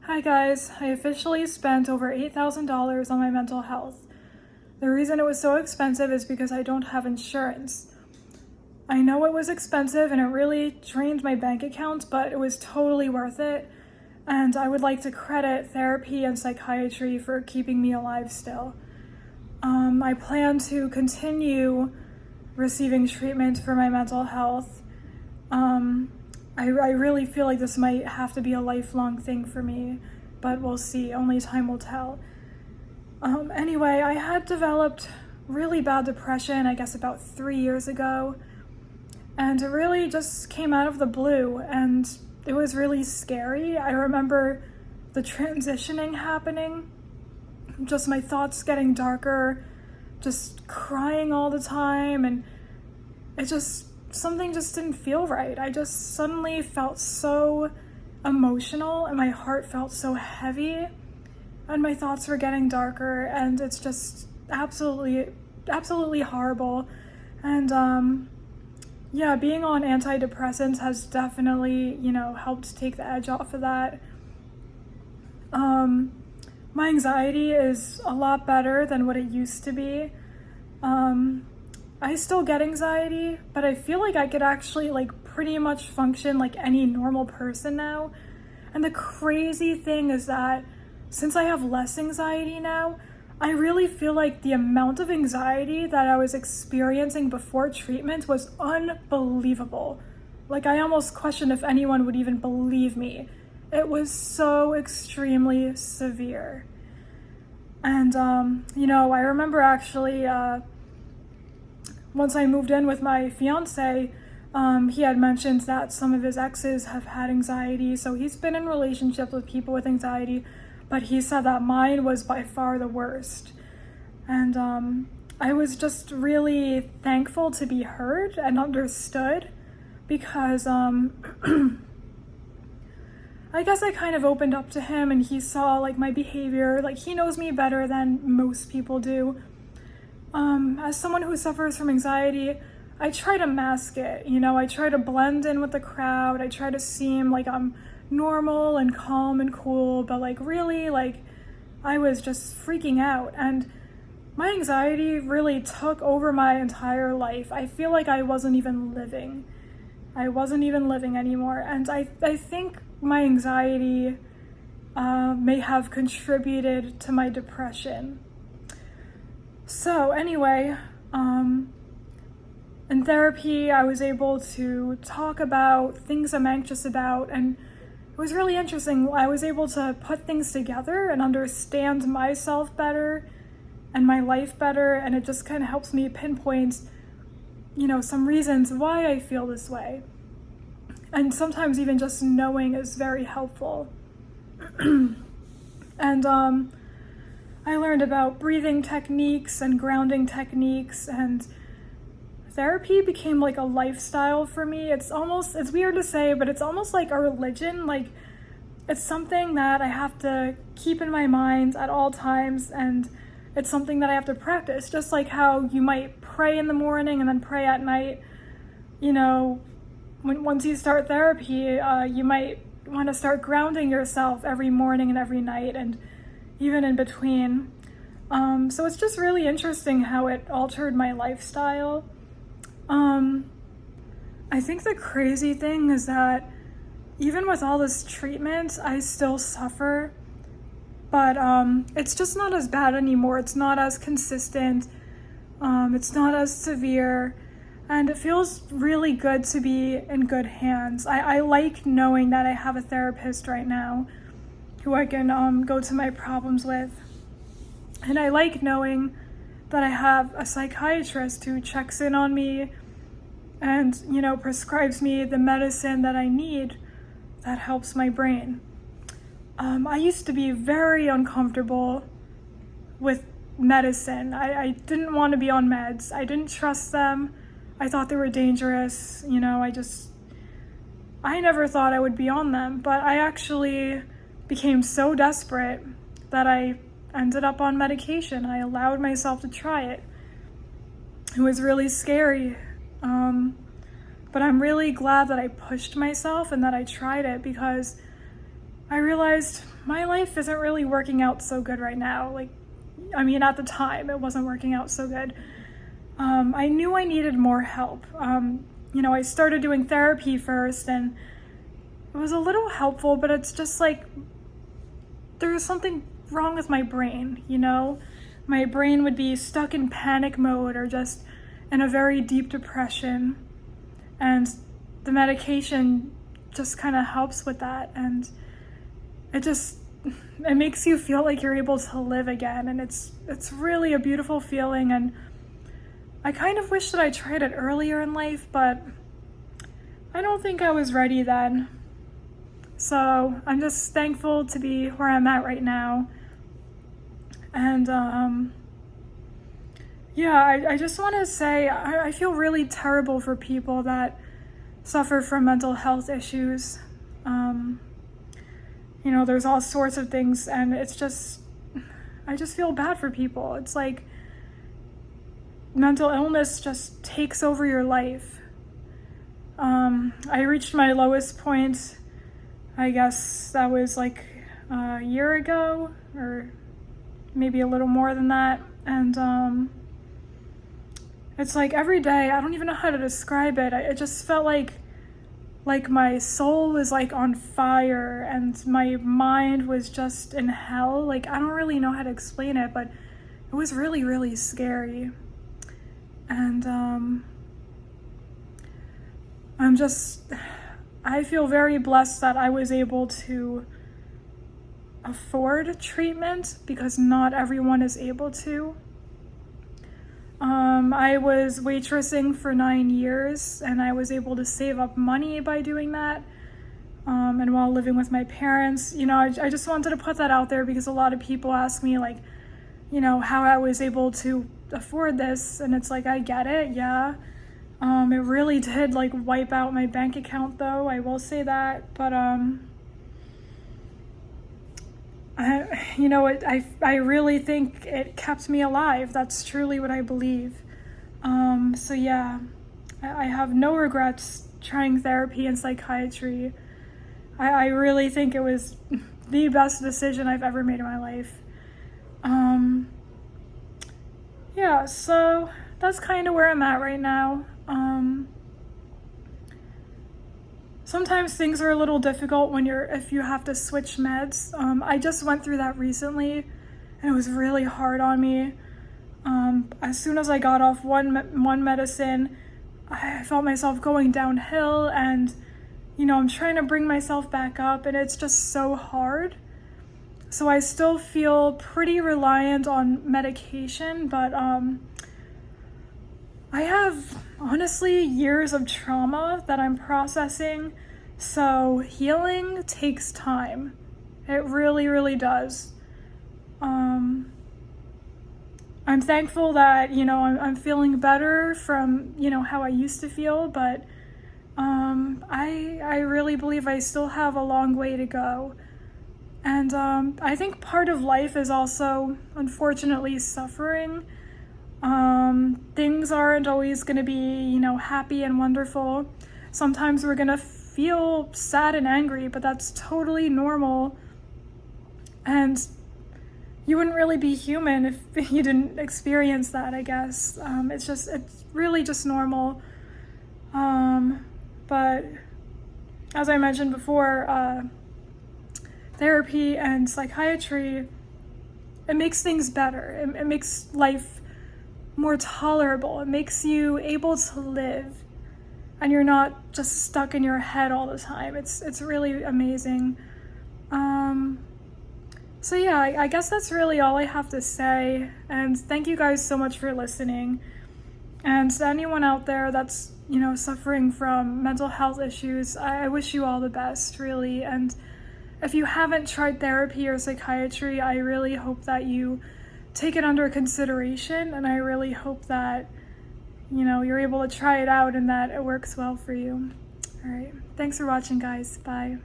Hi guys, I officially spent over $8,000 on my mental health. The reason it was so expensive is because I don't have insurance. I know it was expensive and it really drained my bank account, but it was totally worth it. And I would like to credit therapy and psychiatry for keeping me alive still. I plan to continue receiving treatment for my mental health. I really feel like this might have to be a lifelong thing for me, but we'll see. Only time will tell. Anyway, I had developed really bad depression, I guess about 3 years ago, and it really just came out of the blue, and it was really scary. I remember the transitioning happening, just my thoughts getting darker, just crying all the time, and something just didn't feel right. I just suddenly felt so emotional and my heart felt so heavy and my thoughts were getting darker, and it's just absolutely horrible. And being on antidepressants has definitely, helped take the edge off of that. My anxiety is a lot better than what it used to be. I still get anxiety, but I feel like I could actually pretty much function like any normal person now. And the crazy thing is that since I have less anxiety now, I really feel like the amount of anxiety that I was experiencing before treatment was unbelievable. Like, I almost questioned if anyone would even believe me. It was so extremely severe. And, I remember actually, once I moved in with my fiance, he had mentioned that some of his exes have had anxiety, so he's been in relationships with people with anxiety, but he said that mine was by far the worst. And I was just really thankful to be heard and understood, because I guess I kind of opened up to him and he saw my behavior. He knows me better than most people do. As someone who suffers from anxiety, I try to mask it, I try to blend in with the crowd. I try to seem like I'm normal and calm and cool, but really, I was just freaking out, and my anxiety really took over my entire life. I feel like I wasn't even living. Anymore, and I think my anxiety may have contributed to my depression. So anyway, in therapy, I was able to talk about things I'm anxious about, and it was really interesting. I was able to put things together and understand myself better and my life better, and it just kind of helps me pinpoint, some reasons why I feel this way. And sometimes even just knowing is very helpful. And I learned about breathing techniques and grounding techniques, and therapy became like a lifestyle for me. It's weird to say, but it's almost like a religion. It's something that I have to keep in my mind at all times, and it's something that I have to practice. Just like how you might pray in the morning and then pray at night, once you start therapy, you might want to start grounding yourself every morning and every night, and even in between. So it's just really interesting how it altered my lifestyle. I think the crazy thing is that even with all this treatment, I still suffer, but it's just not as bad anymore. It's not as consistent. It's not as severe. And it feels really good to be in good hands. I like knowing that I have a therapist right now who I can go to my problems with. And I like knowing that I have a psychiatrist who checks in on me and, prescribes me the medicine that I need that helps my brain. I used to be very uncomfortable with medicine. I didn't want to be on meds. I didn't trust them. I thought they were dangerous. I never thought I would be on them, but I actually became so desperate that I ended up on medication. I allowed myself to try it. It was really scary. But I'm really glad that I pushed myself and that I tried it, because I realized my life isn't really working out so good right now. At the time, it wasn't working out so good. I knew I needed more help. I started doing therapy first, and it was a little helpful, but it's just like there was something wrong with my brain, My brain would be stuck in panic mode or just in a very deep depression. And the medication just kind of helps with that. And it makes you feel like you're able to live again. And it's really a beautiful feeling. And I kind of wish that I tried it earlier in life, but I don't think I was ready then. So I'm just thankful to be where I'm at right now. And I just want to say I feel really terrible for people that suffer from mental health issues. There's all sorts of things, and I just feel bad for people. It's like mental illness just takes over your life. I reached my lowest point, I guess that was like a year ago, or maybe a little more than that. And it's like every day, I don't even know how to describe it. It just felt like my soul was like on fire and my mind was just in hell. Like, I don't really know how to explain it, but it was really, really scary. And I feel very blessed that I was able to afford treatment, because not everyone is able to. I was waitressing for 9 years, and I was able to save up money by doing that. And while living with my parents, I just wanted to put that out there, because a lot of people ask me how I was able to afford this, and it's like, I get it, yeah. It really did wipe out my bank account, though, I will say that, but I really think it kept me alive. That's truly what I believe. So yeah, I have no regrets trying therapy and psychiatry. I really think it was the best decision I've ever made in my life. Yeah, so that's kind of where I'm at right now. Sometimes things are a little difficult if you have to switch meds. I just went through that recently, and it was really hard on me. As soon as I got off one medicine, I felt myself going downhill, and I'm trying to bring myself back up, and it's just so hard. So I still feel pretty reliant on medication, but I have, honestly, years of trauma that I'm processing, so healing takes time. It really, really does. I'm thankful that, I'm feeling better from, how I used to feel, but I really believe I still have a long way to go. And I think part of life is also, unfortunately, suffering. Things aren't always going to be, happy and wonderful. Sometimes we're going to feel sad and angry, but that's totally normal. And you wouldn't really be human if you didn't experience that, I guess. It's really just normal. But as I mentioned before, therapy and psychiatry, it makes things better. It makes life more tolerable. It makes you able to live, and you're not just stuck in your head all the time. It's really amazing. So yeah, I guess that's really all I have to say, and thank you guys so much for listening. And to anyone out there that's, suffering from mental health issues, I wish you all the best, really. And if you haven't tried therapy or psychiatry, I really hope that you take it under consideration, and I really hope that, you're able to try it out and that it works well for you. All right. Thanks for watching, guys. Bye.